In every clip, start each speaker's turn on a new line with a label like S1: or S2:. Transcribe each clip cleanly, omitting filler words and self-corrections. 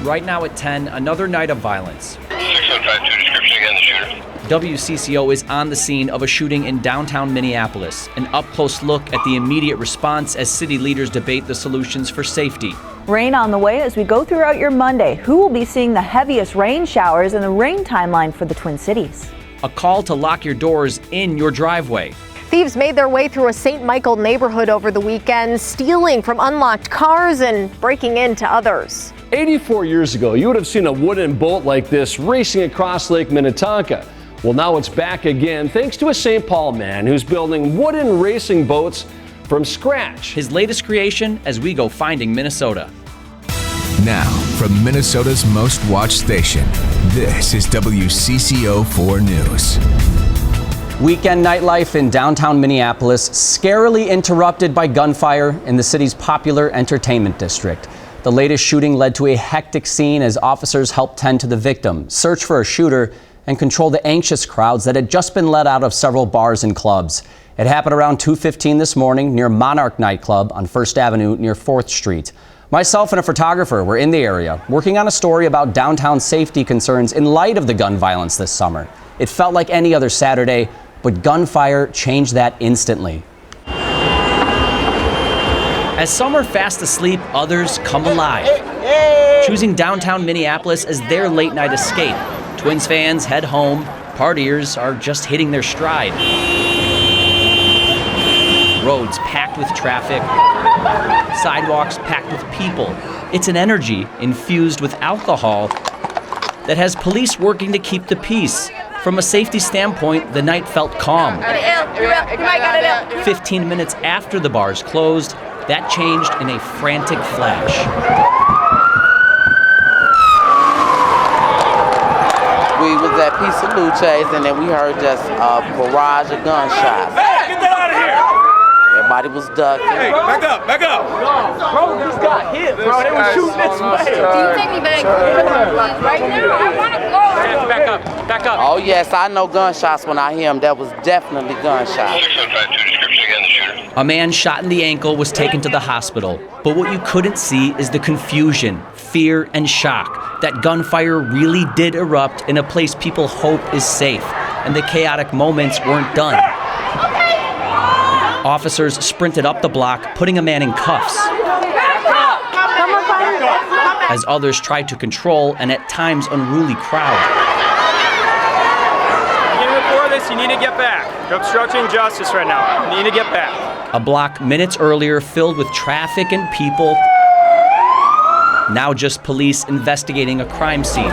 S1: Right now at 10, another night of violence.
S2: 6152, description again, the shooter.
S1: WCCO is on the scene of a shooting in downtown Minneapolis. An up-close look at the immediate response as city leaders debate the solutions for safety.
S3: Rain on the way as we go throughout your Monday. Who will be seeing the heaviest rain showers and the rain timeline for the Twin Cities?
S1: A call to lock your doors in your driveway.
S4: Thieves made their way through a St. Michael neighborhood over the weekend, stealing from unlocked cars and breaking into others.
S5: 84 years ago, you would have seen a wooden boat like this racing across Lake Minnetonka. Well, now it's back again thanks to a St. Paul man who's building wooden racing boats from scratch.
S1: His latest creation as we go finding Minnesota.
S6: Now, from Minnesota's most watched station, this is WCCO-4 News.
S1: Weekend nightlife in downtown Minneapolis scarily interrupted by gunfire in the city's popular entertainment district. The latest shooting led to a hectic scene as officers helped tend to the victim, search for a shooter, and control the anxious crowds that had just been let out of several bars and clubs. It happened around 2:15 this morning near Monarch nightclub on 1st Avenue near 4th Street. Myself and a photographer were in the area working on a story about downtown safety concerns in light of the gun violence this summer. It felt like any other Saturday, but gunfire changed that instantly. As some are fast asleep, others come alive, choosing downtown Minneapolis as their late night escape. Twins fans head home, partiers are just hitting their stride. Roads packed with traffic, sidewalks packed with people. It's an energy infused with alcohol that has police working to keep the peace. From a safety standpoint, the night felt calm. 15 minutes after the bars closed, that changed in a frantic flash.
S7: We was at Pizza Luce's and then we heard just a barrage of gunshots.
S8: Hey, get that out of here!
S7: Everybody was ducking.
S8: Hey, back up, back up!
S1: Bro, just got hit, bro. They were shooting this way.
S9: Can you take me back right now? I want to go.
S1: Back up.
S7: Oh yes, I know gunshots when I hear them. That was definitely gunshots.
S2: 6152, description again, the shooter.
S1: A man shot in the ankle was taken to the hospital. But what you couldn't see is the confusion, fear, and shock that gunfire really did erupt in a place people hope is safe. And the chaotic moments weren't done. Officers sprinted up the block, putting a man in cuffs, as others tried to control an at times unruly crowd.
S8: Before this, you need to get back. You're obstructing justice right now. You need to get back.
S1: A block minutes earlier filled with traffic and people. Now just police investigating a crime scene,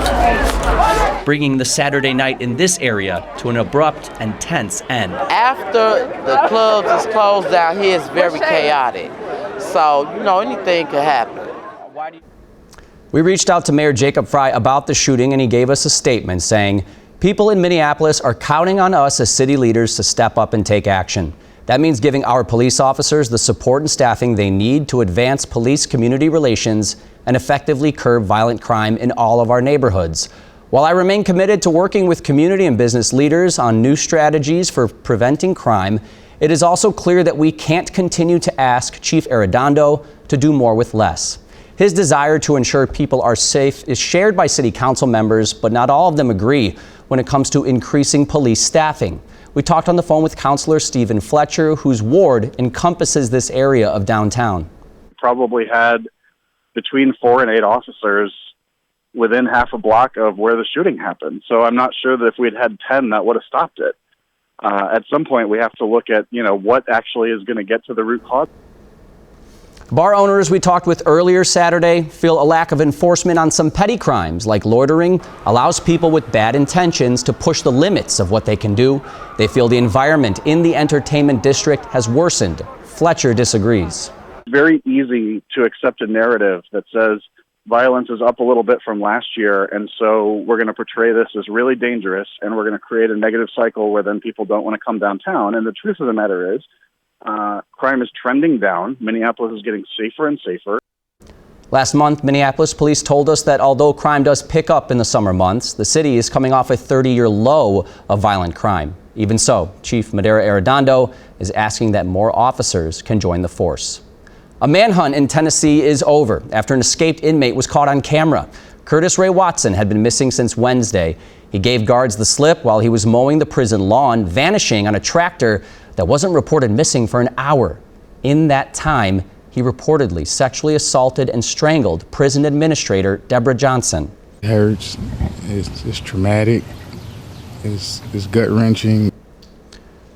S1: bringing the Saturday night in this area to an abrupt and tense end.
S7: After the clubs is closed down here, it's very chaotic. So, anything could happen.
S1: We reached out to Mayor Jacob Fry about the shooting, and he gave us a statement saying, "People in Minneapolis are counting on us as city leaders to step up and take action. That means giving our police officers the support and staffing they need to advance police-community relations and effectively curb violent crime in all of our neighborhoods. While I remain committed to working with community and business leaders on new strategies for preventing crime, it is also clear that we can't continue to ask Chief Arredondo to do more with less." His desire to ensure people are safe is shared by city council members, but not all of them agree when it comes to increasing police staffing. We talked on the phone with Councilor Stephen Fletcher, whose ward encompasses this area of downtown.
S10: Probably had between 4 and 8 officers within half a block of where the shooting happened. So I'm not sure that if we'd had 10, that would have stopped it. At some point, we have to look at, what actually is going to get to the root cause.
S1: Bar owners we talked with earlier Saturday feel a lack of enforcement on some petty crimes like loitering allows people with bad intentions to push the limits of what they can do. They feel the environment in the entertainment district has worsened. Fletcher disagrees.
S10: It's very easy to accept a narrative that says violence is up a little bit from last year, and so we're going to portray this as really dangerous, and we're going to create a negative cycle where then people don't want to come downtown. And the truth of the matter is, crime is trending down. Minneapolis is getting safer and safer.
S1: Last month, Minneapolis police told us that although crime does pick up in the summer months, the city is coming off a 30-year low of violent crime. Even so, Chief Madera Arredondo is asking that more officers can join the force. A manhunt in Tennessee is over after an escaped inmate was caught on camera. Curtis Ray Watson had been missing since Wednesday. He gave guards the slip while he was mowing the prison lawn, vanishing on a tractor that wasn't reported missing for an hour. In that time, he reportedly sexually assaulted and strangled prison administrator Deborah Johnson.
S11: It hurts. It's traumatic. It's gut-wrenching.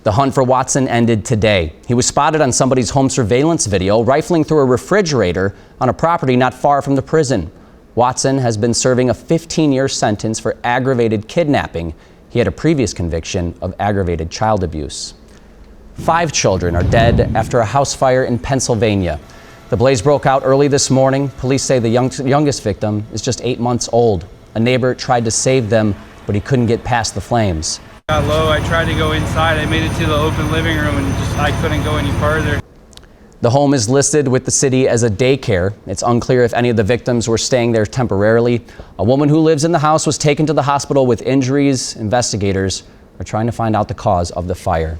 S1: The hunt for Watson ended today. He was spotted on somebody's home surveillance video rifling through a refrigerator on a property not far from the prison. Watson has been serving a 15-year sentence for aggravated kidnapping. He had a previous conviction of aggravated child abuse. 5 children are dead after a house fire in Pennsylvania. The blaze broke out early this morning. Police say the youngest victim is just 8 months old. A neighbor tried to save them, but he couldn't get past the flames.
S8: Got low. I tried to go inside. I made it to the open living room and I couldn't go any farther.
S1: The home is listed with the city as a daycare. It's unclear if any of the victims were staying there temporarily. A woman who lives in the house was taken to the hospital with injuries. Investigators are trying to find out the cause of the fire.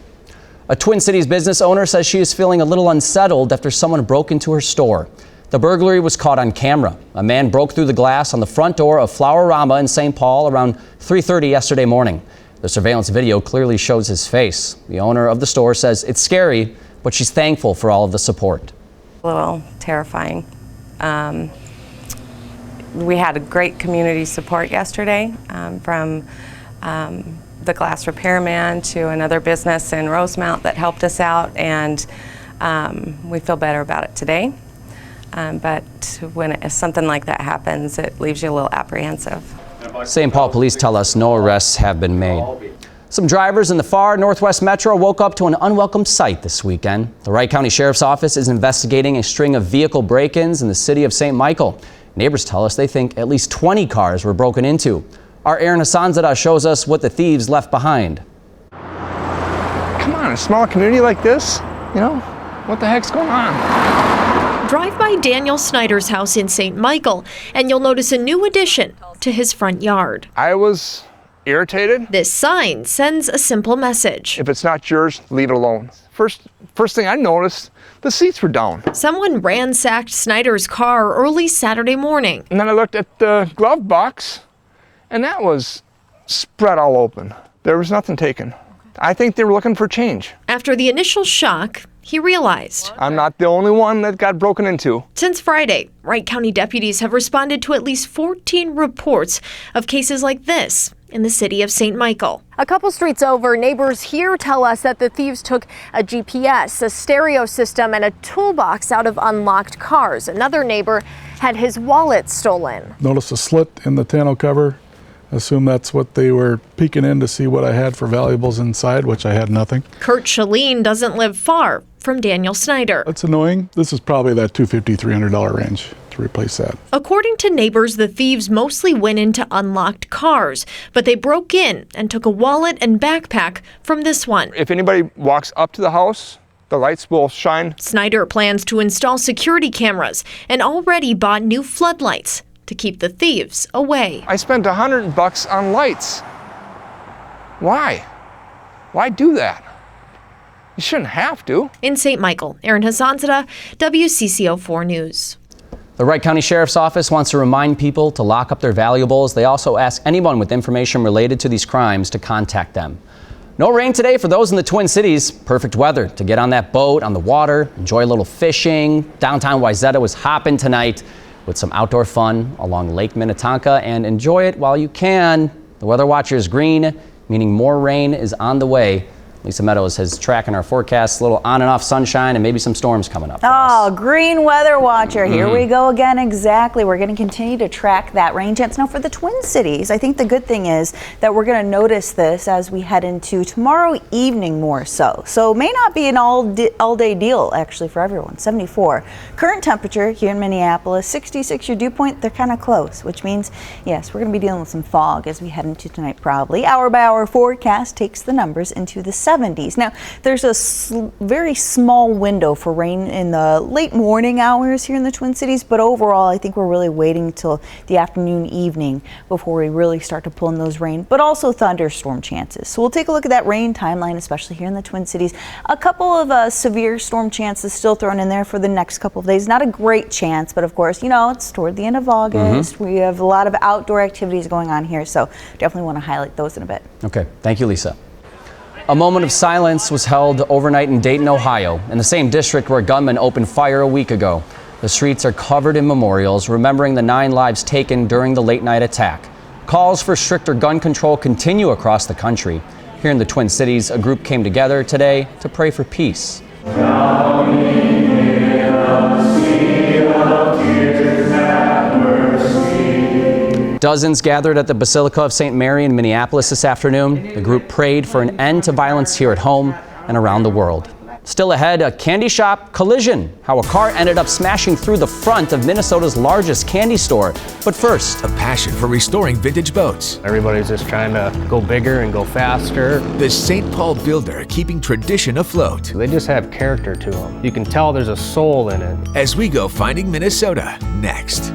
S1: A Twin Cities business owner says she is feeling a little unsettled after someone broke into her store. The burglary was caught on camera. A man broke through the glass on the front door of Flowerama in St. Paul around 3:30 yesterday morning. The surveillance video clearly shows his face. The owner of the store says it's scary, but she's thankful for all of the support.
S12: A little terrifying. We had a great community support yesterday from the glass repairman to another business in Rosemount that helped us out, and we feel better about it today. But when something like that happens, it leaves you a little apprehensive.
S1: St. Paul police tell us no arrests have been made. Some drivers in the far northwest metro woke up to an unwelcome sight this weekend. The Wright County Sheriff's Office is investigating a string of vehicle break-ins in the city of St. Michael. Neighbors tell us they think at least 20 cars were broken into. Our Aaron Hassanzadeh shows us what the thieves left behind.
S13: Come on, a small community like this, you know, what the heck's going on?
S14: Drive by Daniel Snyder's house in St. Michael, and you'll notice a new addition to his front yard.
S13: I was irritated.
S14: This sign sends a simple message.
S13: If it's not yours, leave it alone. First thing I noticed, the seats were down.
S14: Someone ransacked Snyder's car early Saturday morning.
S13: And then I looked at the glove box, and that was spread all open. There was nothing taken. I think they were looking for change.
S14: After the initial shock, he realized
S13: I'm not the only one that got broken into.
S14: Since Friday, Wright County deputies have responded to at least 14 reports of cases like this in the city of St. Michael.
S4: A couple streets over, neighbors here tell us that the thieves took a GPS, a stereo system, and a toolbox out of unlocked cars. Another neighbor had his wallet stolen.
S15: Noticed a slit in the tonneau cover. Assume that's what they were peeking in to see what I had for valuables inside, which I had nothing.
S14: Kurt Shalene doesn't live far from Daniel Snyder.
S15: That's annoying. This is probably that $250, $300 range to replace that.
S14: According to neighbors, the thieves mostly went into unlocked cars, but they broke in and took a wallet and backpack from this one.
S13: If anybody walks up to the house, the lights will shine.
S14: Snyder plans to install security cameras and already bought new floodlights to keep the thieves away.
S13: I spent $100 on lights. Why? Why do that? You shouldn't have to.
S14: In St. Michael, Aaron Hassanzadeh, WCCO-4 News.
S1: The Wright County Sheriff's Office wants to remind people to lock up their valuables. They also ask anyone with information related to these crimes to contact them. No rain today for those in the Twin Cities. Perfect weather to get on that boat, on the water, enjoy a little fishing. Downtown Wayzata was hopping tonight with some outdoor fun along Lake Minnetonka, and enjoy it while you can. The weather watcher is green, meaning more rain is on the way. Lisa Meadows has tracking our forecast, a little on and off sunshine and maybe some storms coming up.
S3: Oh, green weather watcher. Here we go again. Exactly. We're going to continue to track that rain chance. Now for the Twin Cities, I think the good thing is that we're going to notice this as we head into tomorrow evening more so. So it may not be an all-day deal actually for everyone. 74. Current temperature here in Minneapolis, 66. Your dew point, they're kind of close, which means, yes, we're going to be dealing with some fog as we head into tonight probably. Hour by hour forecast takes the numbers into the 70s. 70s. Now, there's a very small window for rain in the late morning hours here in the Twin Cities, but overall, I think we're really waiting till the afternoon, evening before we really start to pull in those rain, but also thunderstorm chances. So we'll take a look at that rain timeline, especially here in the Twin Cities. A couple of severe storm chances still thrown in there for the next couple of days. Not a great chance, but of course, you know, it's toward the end of August. We have a lot of outdoor activities going on here, so definitely want to highlight those in a bit.
S1: Okay, thank you, Lisa. A moment of silence was held overnight in Dayton, Ohio, in the same district where gunmen opened fire a week ago. The streets are covered in memorials remembering the 9 lives taken during the late-night attack. Calls for stricter gun control continue across the country. Here in the Twin Cities, a group came together today to pray for peace. Dozens gathered at the Basilica of St. Mary in Minneapolis this afternoon. The group prayed for an end to violence here at home and around the world. Still ahead, a candy shop collision. How a car ended up smashing through the front of Minnesota's largest candy store. But first,
S6: a passion for restoring vintage boats.
S16: Everybody's just trying to go bigger and go faster.
S6: The St. Paul builder keeping tradition afloat.
S16: They just have character to them. You can tell there's a soul in it.
S6: As we go finding Minnesota next.